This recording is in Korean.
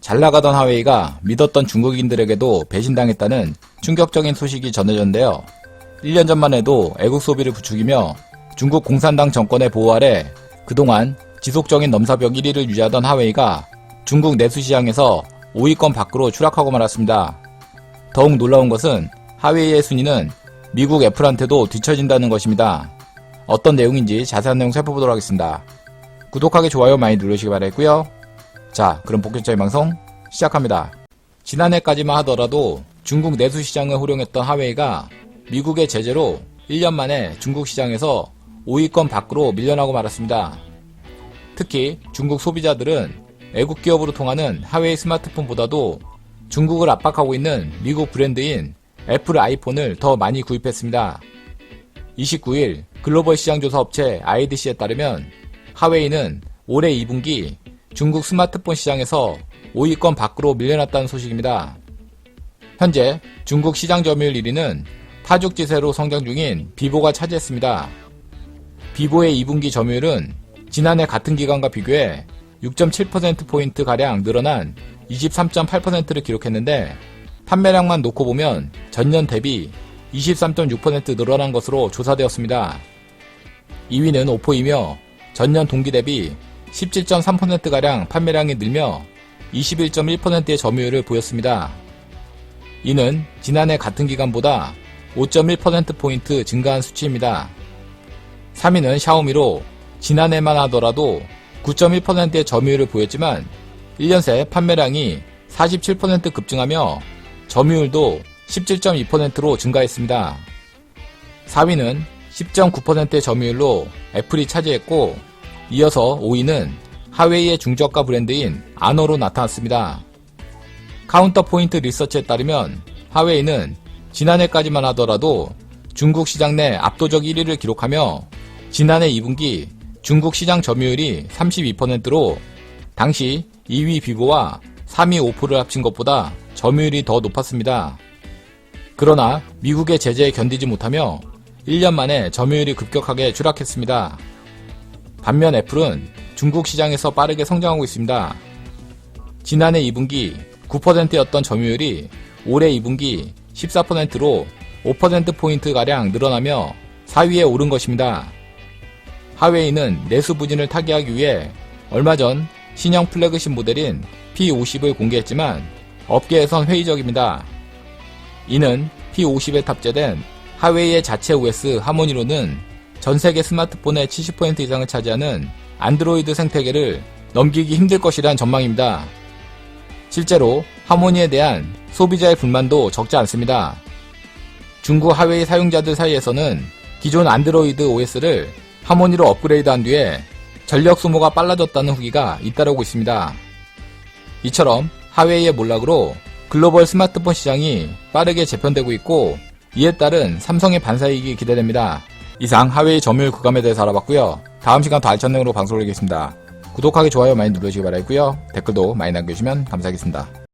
잘나가던 화웨이가 믿었던 중국인들에게도 배신당했다는 충격적인 소식이 전해졌는데요. 1년 전만 해도 애국 소비를 부추기며 중국 공산당 정권의 보호 아래 그동안 지속적인 넘사벽 1위를 유지하던 화웨이가 중국 내수시장에서 5위권 밖으로 추락하고 말았습니다. 더욱 놀라운 것은 화웨이의 순위는 미국 애플한테도 뒤처진다는 것입니다. 어떤 내용인지 자세한 내용 살펴보도록 하겠습니다. 구독하기, 좋아요 많이 누르시기 바라겠고요. 자, 그럼 본격적인 방송 시작합니다. 지난해까지만 하더라도 중국 내수시장을 호령했던 화웨이가 미국의 제재로 1년 만에 중국 시장에서 5위권 밖으로 밀려나고 말았습니다. 특히 중국 소비자들은 애국 기업으로 통하는 화웨이 스마트폰보다도 중국을 압박하고 있는 미국 브랜드인 애플 아이폰을 더 많이 구입했습니다. 29일 글로벌 시장조사 업체 IDC에 따르면 화웨이는 올해 2분기 중국 스마트폰 시장에서 5위권 밖으로 밀려났다는 소식입니다. 현재 중국 시장 점유율 1위는 타죽지세로 성장 중인 비보가 차지했습니다. 비보의 2분기 점유율은 지난해 같은 기간과 비교해 6.7%포인트가량 늘어난 23.8%를 기록했는데 판매량만 놓고 보면 전년 대비 23.6% 늘어난 것으로 조사되었습니다. 2위는 오포이며 전년 동기 대비 17.3%가량 판매량이 늘며 21.1%의 점유율을 보였습니다. 이는 지난해 같은 기간보다 5.1%포인트 증가한 수치입니다. 3위는 샤오미로 지난해만 하더라도 9.1%의 점유율을 보였지만 1년 새 판매량이 47% 급증하며 점유율도 17.2%로 증가했습니다. 4위는 10.9%의 점유율로 애플이 차지했고 이어서 5위는 화웨이의 중저가 브랜드인 아노로 나타났습니다. 카운터 포인트 리서치에 따르면 화웨이는 지난해까지만 하더라도 중국 시장 내 압도적 1위를 기록하며 지난해 2분기 중국 시장 점유율이 32%로 당시 2위 비보와 3위 오포를 합친 것보다 점유율이 더 높았습니다. 그러나 미국의 제재에 견디지 못하며 1년 만에 점유율이 급격하게 추락했습니다. 반면 애플은 중국 시장에서 빠르게 성장하고 있습니다. 지난해 2분기 9%였던 점유율이 올해 2분기 14%로 5%포인트가량 늘어나며 4위에 오른 것입니다. 화웨이는 내수 부진을 타개하기 위해 얼마 전 신형 플래그십 모델인 P50을 공개했지만 업계에선 회의적입니다. 이는 P50에 탑재된 화웨이의 자체 OS 하모니로는 전세계 스마트폰의 70% 이상을 차지하는 안드로이드 생태계를 넘기기 힘들 것이란 전망입니다. 실제로 하모니에 대한 소비자의 불만도 적지 않습니다. 중국 화웨이 사용자들 사이에서는 기존 안드로이드 OS를 하모니로 업그레이드한 뒤에 전력 소모가 빨라졌다는 후기가 잇따르고 있습니다. 이처럼 화웨이의 몰락으로 글로벌 스마트폰 시장이 빠르게 재편되고 있고 이에 따른 삼성의 반사이익이 기대됩니다. 이상 화웨이 점유율 구감에 대해서 알아봤고요. 다음 시간 더 알찬 내용으로 방송을 하겠습니다. 구독하기, 좋아요 많이 눌러주시기 바라겠고요. 댓글도 많이 남겨주시면 감사하겠습니다.